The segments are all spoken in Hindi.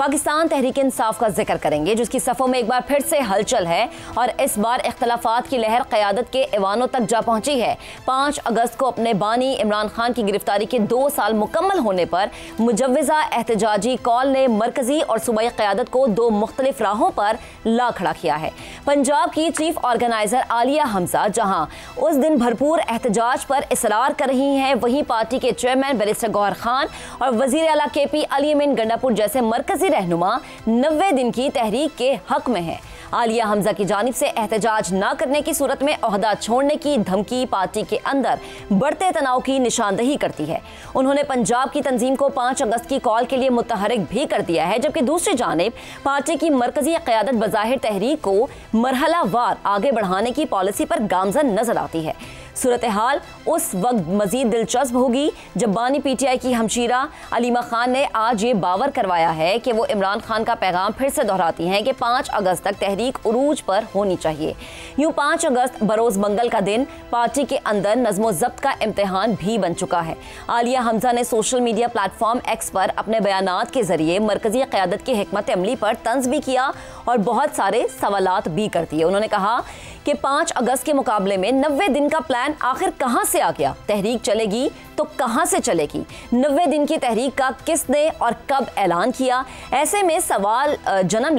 पाकिस्तान तहरीक इंसाफ का जिक्र करेंगे, जिसकी सफ़ों में एक बार फिर से हलचल है और इस बार इख्तलाफात की लहर क़यादत के ऐवानों तक जा पहुंची है। 5 अगस्त को अपने बानी इमरान खान की गिरफ्तारी के 2 साल मुकम्मल होने पर मुजव्वज़ा एहतजाजी कॉल ने मरकजी और सूबाई क़यादत को 2 मुख्तलिफ राहों पर ला खड़ा किया है। पंजाब की चीफ ऑर्गेनाइजर आलिया हमजा जहां उस दिन भरपूर एहतजाज पर इसरार कर रही हैं, वहीं पार्टी के चेयरमैन बैरिस्टर गौहर खान और वज़ीर आला KP अली अमीन गंडापुर जैसे मरकजी रहनुमा 90 दिन की तहरीक के हक में है। आलिया हमजा की जानिब से एहतजाज न करने की सूरत में ओहदा छोड़ने की धमकी पार्टी के अंदर बढ़ते तनाव की निशानदही करती है। उन्होंने पंजाब की तंजीम को 5 अगस्त की कॉल के लिए मुतहरिक भी कर दिया है, जबकि दूसरी जानिब पार्टी की मरकजी क़यादत बज़ाहिर तहरीक को मरहला वार आगे बढ़ाने की पॉलिसी पर गामजन नजर आती है। सूरत हाल उस वक्त मजीद दिलचस्प होगी जब बानी PTI की हमशीरा अलीमा खान ने आज ये बावर करवाया है कि वो इमरान खान का पैगाम फिर से दोहराती हैं कि 5 अगस्त तक तहरीक उरूज पर होनी चाहिए। यूं 5 अगस्त बरोज़ मंगल का दिन पार्टी के अंदर नज़्मो ज़ब्त का इम्तिहान भी बन चुका है। आलिया हमजा ने सोशल मीडिया प्लेटफॉर्म X पर अपने बयानात के जरिए मरकजी क़यादत की हिकमत अमली पर तंज भी किया और बहुत सारे सवालात भी कर दिए। उन्होंने कहा कि 5 अगस्त के मुकाबले में 90 दिन का प्लान आखिर कहां से आ गया? तहरीक चलेगी तो कहां से चलेगी? 90 दिन की तहरीक का किसने और कब ऐलान किया? ऐसे में सवाल जन्म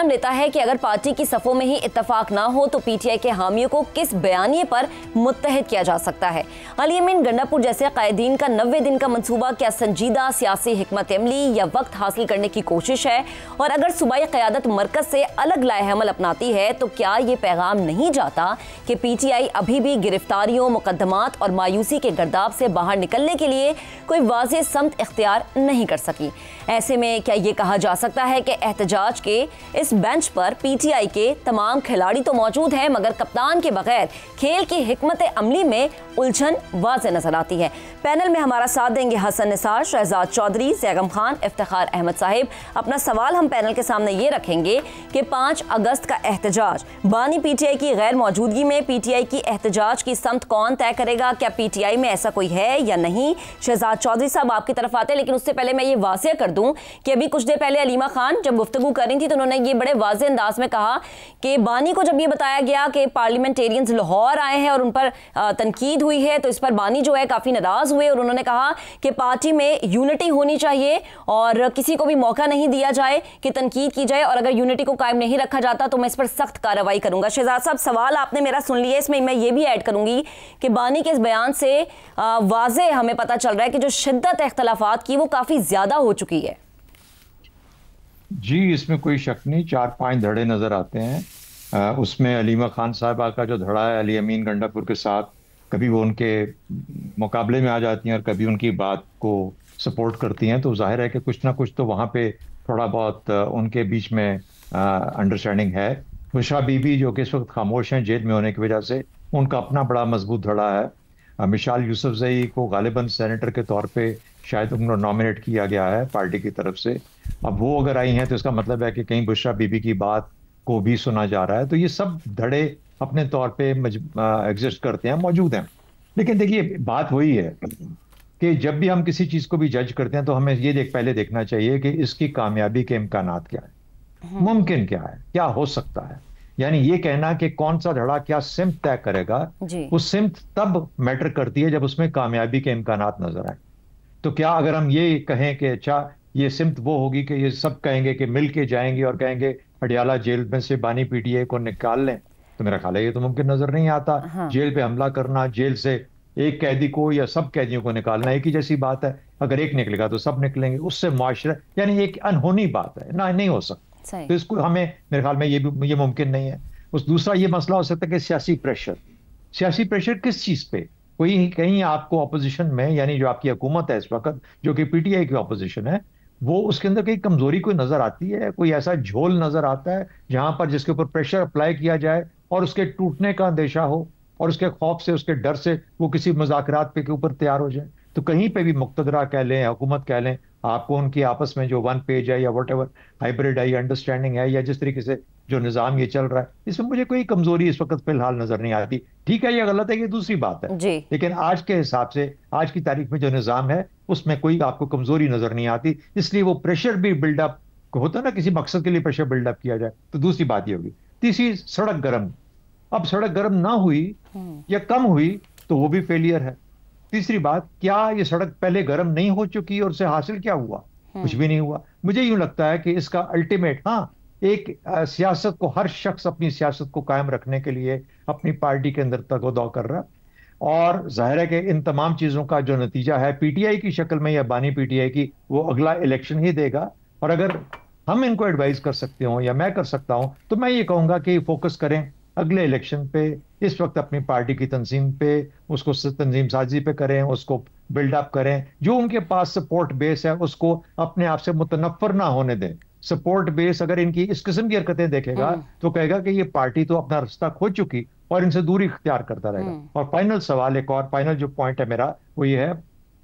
लेता है कि अगर पार्टी की सफ़ों में ही इत्तफाक ना हो तो PTI के हामियों को किस बयानिए पर मुत्तहिद किया जा सकता है? अली अमीन गंडापुर जैसे कायदीन का 90 दिन का मंसूबा क्या संजीदा सियासी हिकमत अमली या वक्त हासिल करने की कोशिश है? और अगर सूबाई क़यादत मरकज से अलग लाए-ए-अमल अपनाती है तो क्या ये पैगाम नहीं जाता कि PTI अभी भी गिरफ्तारियों, मुकदमात और मायूसी के गर्दाब से बाहर निकलने के लिए कोई वाज़ेह समत इख्तियार नहीं कर सकी? ऐसे में क्या ये कहा जा सकता है कि एहतजाज के इस बेंच पर PTI के तमाम खिलाड़ी तो मौजूद हैं, मगर कप्तान के बगैर खेल की हिकमत अमली में उलझन वाज़ेह नजर आती है? पैनल में हमारा साथ देंगे हसन निसार, शहजाद चौधरी, ज़ैगम खान, इफ्तिखार अहमद साहिब। अपना सवाल हम पैनल के सामने ये रखेंगे कि 5 अगस्त का एहतजाज बानी PTI की गैर मौजूदगी में PTI की एहतजाज की समत कौन तय करेगा? क्या PTI में ऐसा कोई है या नहीं? शहजाद चौधरी साहब आपकी तरफ आते हैं, लेकिन उससे पहले मैं ये वाज़ेह कर दूं कि अभी कुछ देर पहले अलीमा खान जब गुफ्तगू कर रही थी तो उन्होंने ये बड़े वाज़ेह अंदाज में कहा कि बानी को जब ये बताया गया कि पार्लियामेंटेरियंस लाहौर आए हैं और उन पर तनकीद हुई है तो इस पर बानी जो है काफ़ी नाराज़ हुए और उन्होंने कहा कि पार्टी में यूनिटी होनी चाहिए और किसी को भी मौका नहीं दिया जाए कि तनकीद की जाए, और अगर यूनिटी को कायम नहीं रखा जाता तो मैं इस पर सख्त कार्रवाई करूंगा। शहजाद साहब, सवाल आपने मेरा सुन लिया, इसमें मैं ये भी ऐड करूंगी कि बानी के इस बयान से वाज़ेह हमें पता चल रहा है कि जो शिद्दत इख्तलाफात की वो काफ़ी ज़्यादा हो चुकी है। जी, इसमें कोई शक नहीं। 4-5 धड़े नज़र आते हैं। उसमें अलीमा खान साहबा का जो धड़ा है अली अमीन गंडापुर के साथ, कभी वो उनके मुकाबले में आ जाती हैं और कभी उनकी बात को सपोर्ट करती हैं, तो जाहिर है कि कुछ ना कुछ तो वहाँ पे थोड़ा बहुत उनके बीच में अंडरस्टैंडिंग है। बुशरा बीबी जो कि इस वक्त खामोश हैं जेल में होने की वजह से, उनका अपना बड़ा मजबूत धड़ा है। मिशाल यूसुफजई को गालिबन सेनेटर के तौर पे शायद उनको नॉमिनेट किया गया है पार्टी की तरफ से। अब वो अगर आई हैं तो इसका मतलब है कि कहीं बुशरा बीबी की बात को भी सुना जा रहा है। तो ये सब धड़े अपने तौर पे एग्जिस्ट करते हैं, मौजूद हैं। लेकिन देखिए, बात वही है कि जब भी हम किसी चीज़ को भी जज करते हैं तो हमें ये पहले देखना चाहिए कि इसकी कामयाबी के इम्कानात क्या है, मुमकिन क्या है, क्या हो सकता है। यानी ये कहना कि कौन सा धड़ा क्या सिमत तय करेगा, वो सिमत तब मैटर करती है जब उसमें कामयाबी के इम्कानात नजर आए। तो क्या अगर हम ये कहें कि अच्छा ये सिमत वो होगी कि ये सब कहेंगे कि मिल के जाएंगे और कहेंगे अडियाला जेल में से बानी PTI को निकाल लें, तो मेरा ख्याल है ये तो मुमकिन नजर नहीं आता। हाँ। जेल पे हमला करना, जेल से एक कैदी को या सब कैदियों को निकालना एक ही जैसी बात है। अगर एक निकलेगा तो सब निकलेंगे, उससे मुआशरा, यानी एक अनहोनी बात है ना, नहीं हो सकता। तो इसको हमें, मेरे ख्याल में ये मुमकिन नहीं है। उस दूसरा ये मसला हो सकता है कि सियासी प्रेशर किस चीज पे? कोई कहीं आपको अपोजिशन में, यानी जो आपकी हुकूमत है इस वक्त जो कि PTI की अपोजिशन है, वो उसके अंदर कहीं कमजोरी कोई नजर आती है, कोई ऐसा झोल नजर आता है जहां पर जिसके ऊपर प्रेशर अप्लाई किया जाए और उसके टूटने का अंदेशा हो और उसके खौफ से, उसके डर से वो किसी मुज़ाकरात पे के ऊपर तैयार हो जाए। तो कहीं पे भी मुक़्तदरा कह लें, हुकूमत कह लें, आपको उनकी आपस में जो 1 पेज है या वट एवर हाइब्रिड है या अंडरस्टैंडिंग है या जिस तरीके से जो निज़ाम ये चल रहा है, इसमें मुझे कोई कमजोरी इस वक्त फिलहाल नजर नहीं आती। ठीक है, ये गलत है, ये दूसरी बात है, जी। लेकिन आज के हिसाब से आज की तारीख में जो निज़ाम है उसमें कोई आपको कमजोरी नजर नहीं आती। इसलिए वो प्रेशर भी बिल्डअप होता है ना, किसी मकसद के लिए प्रेशर बिल्डअप किया जाए, तो दूसरी बात ये होगी। तीसरी, सड़क गर्म। अब सड़क गर्म ना हुई या कम हुई तो वो भी फेलियर है। तीसरी बात, क्या ये सड़क पहले गर्म नहीं हो चुकी और उसे हासिल क्या हुआ? कुछ भी नहीं हुआ। मुझे यूं लगता है कि इसका अल्टीमेट, हाँ, एक सियासत को, हर शख्स अपनी सियासत को कायम रखने के लिए अपनी पार्टी के अंदर तगोदौ कर रहा है, और जाहिर है कि इन तमाम चीजों का जो नतीजा है पीटीआई की शक्ल में या बानी पीटीआई की, वो अगला इलेक्शन ही देगा। और अगर हम इनको एडवाइस कर सकते हो या मैं कर सकता हूं, तो मैं ये कहूंगा कि फोकस करें अगले इलेक्शन पे। इस वक्त अपनी पार्टी की तंजीम पे, उसको तंजीम साजी पे करें, उसको बिल्डअप करें। जो उनके पास सपोर्ट बेस है उसको अपने आप से मुतनफ्फर ना होने दें। सपोर्ट बेस अगर इनकी इस किस्म की हरकतें देखेगा तो कहेगा कि ये पार्टी तो अपना रास्ता खो चुकी, और इनसे दूरी इख्तियार करता रहेगा। और फाइनल सवाल, एक और फाइनल जो पॉइंट है मेरा, वो ये है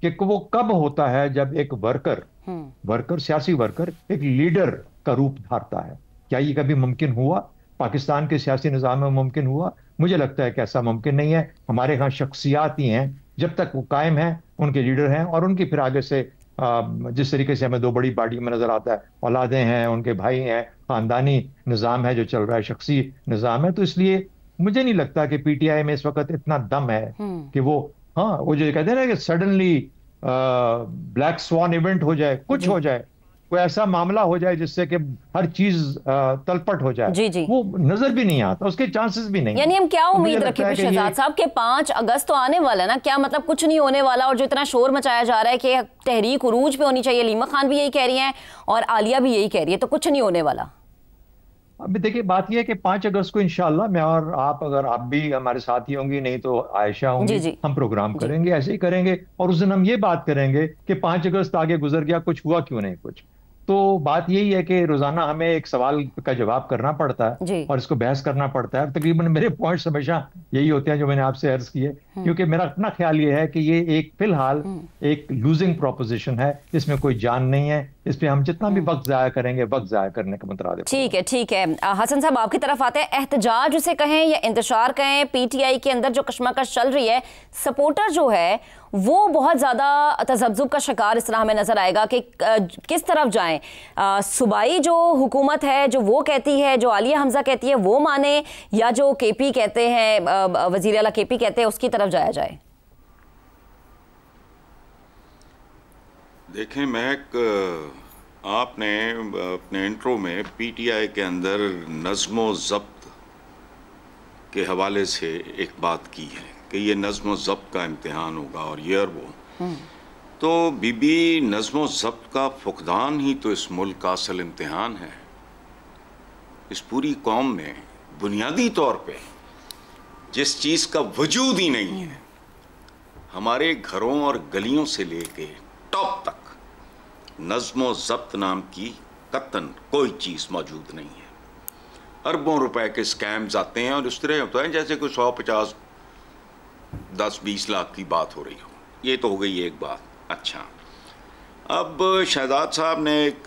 कि वो कब होता है जब एक वर्कर सियासी वर्कर एक लीडर का रूप धारता है। क्या ये कभी मुमकिन हुआ? पाकिस्तान के सियासी निज़ाम में मुमकिन हुआ? मुझे लगता है कि ऐसा मुमकिन नहीं है। हमारे यहाँ शख्सियात ही हैं, जब तक वो कायम हैं, उनके लीडर हैं, और उनकी फिर आगे से जिस तरीके से हमें दो बड़ी पार्टी में नजर आता है, औलादें हैं, उनके भाई हैं, खानदानी निज़ाम है जो चल रहा है, शख्सी निज़ाम है। तो इसलिए मुझे नहीं लगता कि पीटीआई में इस वक्त इतना दम है कि वो, हाँ, वो जो कहते हैं ना कि सडनली ब्लैक स्वान इवेंट हो जाए, कुछ हो जाए, कोई ऐसा मामला हो जाए जिससे कि हर चीज तलपट हो जाए। जी जी। वो नजर भी नहीं आता, उसके चांसेस भी नहीं। यानी हम क्या उम्मीद रखें शहजाद साहब के 5 अगस्त तो आने वाला है ना, क्या मतलब कुछ नहीं होने वाला? और जो इतना शोर मचाया जा रहा है कि तहरीक उरूज पे होनी चाहिए, अलीमा खान भी यही कह रही हैं और आलिया भी यही कह रही है, तो कुछ नहीं होने वाला। अभी देखिए, बात यह है कि 5 अगस्त को इंशाल्लाह मैं और आप, अगर आप भी हमारे साथ ही होंगी, नहीं तो आयशा होंगी, हम प्रोग्राम करेंगे, ऐसे ही करेंगे, और उस दिन हम ये बात करेंगे कि 5 अगस्त आगे गुजर गया, कुछ हुआ क्यों नहीं कुछ। तो बात यही है कि रोजाना हमें एक सवाल का जवाब करना पड़ता है और इसको बहस करना पड़ता है। तकरीबन मेरे पॉइंट्स हमेशा यही होते हैं जो मैंने आपसे अर्ज किए, क्योंकि मेरा अपना ख्याल ये है कि ये एक फिलहाल एक लूजिंग प्रोपोजिशन है, इसमें कोई जान नहीं है। इस पे हम जितना भी वक्त जाया करेंगे, वक्त जाया करने का मुतराद है। ठीक है, ठीक है। हसन साहब आपकी तरफ आते हैं। एहतजाज उसे कहें या इंतशार कहें, पीटीआई के अंदर जो कशमकश चल रही है, सपोर्टर जो है वो बहुत ज़्यादा तज़ब्ज़ुब का शिकार इस तरह हमें नज़र आएगा कि किस तरफ जाएं। सूबाई जो हुकूमत है, जो वो कहती है, जो आलिया हमजा कहती है वो माने, या जो केपी कहते हैं, वज़ीर आला केपी कहते हैं, उसकी तरफ जाया जाए। देखें महक, आपने अपने इंट्रो में पीटीआई के अंदर नज़्म व ज़ब्त के हवाले से एक बात की है कि ये नज़्म व ज़ब्त का इम्तिहान होगा और ये और वो। तो बीबी, नज़्म व ज़ब्त का फुकदान ही तो इस मुल्क का असल इम्तिहान है। इस पूरी कौम में बुनियादी तौर पे जिस चीज़ का वजूद ही नहीं है, हमारे घरों और गलियों से लेके टॉप तक नज़्म व ज़ब्त नाम की कतन कोई चीज़ मौजूद नहीं है। अरबों रुपए के स्कैम्स आते हैं और इस तरह होता है जैसे कोई 150, 10-20 लाख की बात हो रही हो। ये तो हो गई एक बात। अच्छा, अब शहजाद साहब ने एक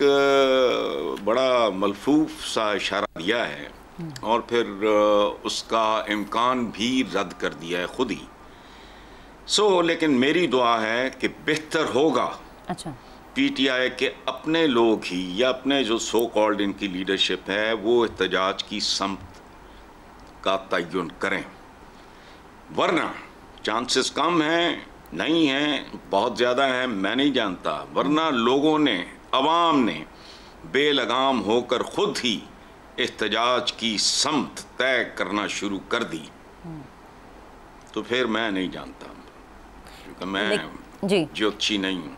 बड़ा मलफूफ सा इशारा दिया है और फिर उसका इम्कान भी रद्द कर दिया है खुद ही। लेकिन मेरी दुआ है कि बेहतर होगा अच्छा, पीटीआई के अपने लोग ही या अपने जो सो कॉल्ड इनकी लीडरशिप है वो एहतजाज की समत का तयन करें, वरना चांसेस कम हैं, नहीं हैं, बहुत ज़्यादा हैं, मैं नहीं जानता, वरना लोगों ने, अवाम ने बेलगाम होकर खुद ही एहतजाज की समत तय करना शुरू कर दी, तो फिर मैं नहीं जानता, क्योंकि मैं ज्योतिषी नहीं हूँ।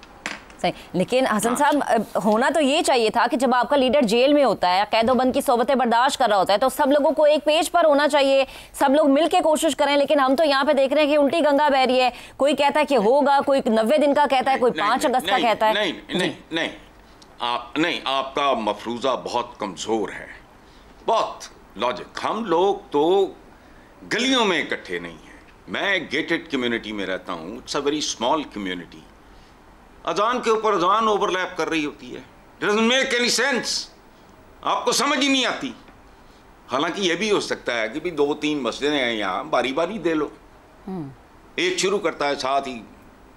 सही, लेकिन हसन साहब, होना तो ये चाहिए था कि जब आपका लीडर जेल में होता है, कैदोबंद की सोबतें बर्दाश्त कर रहा होता है, तो सब लोगों को एक पेज पर होना चाहिए, सब लोग मिलके कोशिश करें। लेकिन हम तो यहाँ पे देख रहे हैं कि उल्टी गंगा बह रही है। कोई कहता है कि होगा, कोई 90 दिन का कहता है, कोई 5 अगस्त का कहता है। नहीं, आपका मफरूजा बहुत कमजोर है, बहुत लॉजिक। हम लोग तो गलियों में इकट्ठे नहीं हैं। मैं गेटेड कम्युनिटी में रहता हूँ, it's a very small community. अजान के ऊपर अजान ओवरलैप कर रही होती है, डजंट मेक एनी सेंस, आपको समझ ही नहीं आती। हालांकि ये भी हो सकता है कि भी 2-3 मसले हैं यहाँ, बारी बारी दे लो। एक शुरू करता है, साथ ही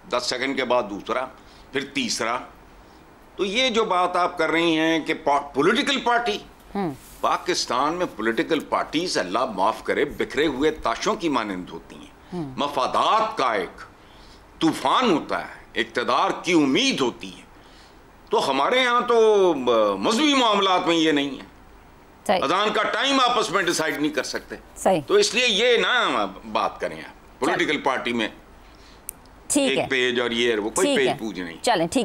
10 सेकंड के बाद दूसरा, फिर तीसरा। तो ये जो बात आप कर रही हैं कि पॉलिटिकल पार्टी, पाकिस्तान में पॉलिटिकल पार्टीज, अल्लाह माफ करे, बिखरे हुए ताशों की मानंद होती हैं। मफादात का एक तूफान होता है, इक़्तिदार की उम्मीद होती है। तो हमारे यहाँ तो मजहबी मामलात में ये नहीं है, अजान का टाइम आपस में डिसाइड नहीं कर सकते। सही। तो इसलिए ये ना बात करें आप पॉलिटिकल पार्टी में ठीक एक है, पेज और ये वो, कोई पेज पूछ नहीं। चलें ठीक है।